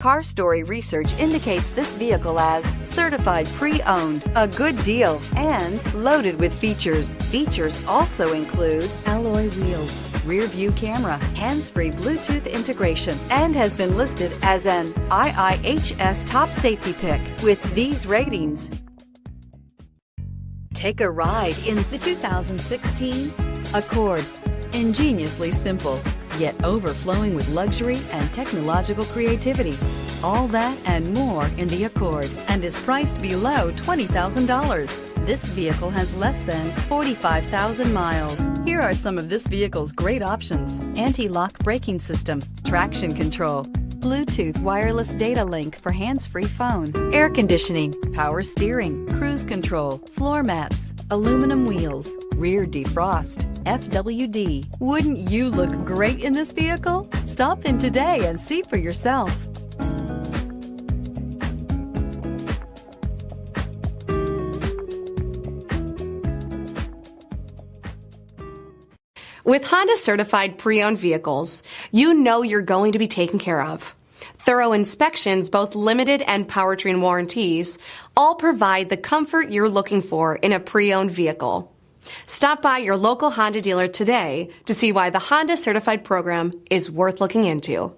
Car Story research indicates this vehicle as certified pre-owned, a good deal, and loaded with features. Features also include alloy wheels, rear view camera, hands-free Bluetooth integration, and has been listed as an IIHS top safety pick with these ratings. Take a ride in the 2016 Accord. Ingeniously simple, yet overflowing with luxury and technological creativity. All that and more in the Accord, and is priced below $20,000. This vehicle has less than 45,000 miles. Here are some of this vehicle's great options: anti-lock braking system, traction control, Bluetooth wireless data link for hands-free phone, air conditioning, power steering, cruise control, floor mats, aluminum wheels, rear defrost, FWD. Wouldn't you look great in this vehicle? Stop in today and see for yourself. With Honda certified pre-owned vehicles, you know you're going to be taken care of. Thorough inspections, both limited and powertrain warranties, all provide the comfort you're looking for in a pre-owned vehicle. Stop by your local Honda dealer today to see why the Honda certified program is worth looking into.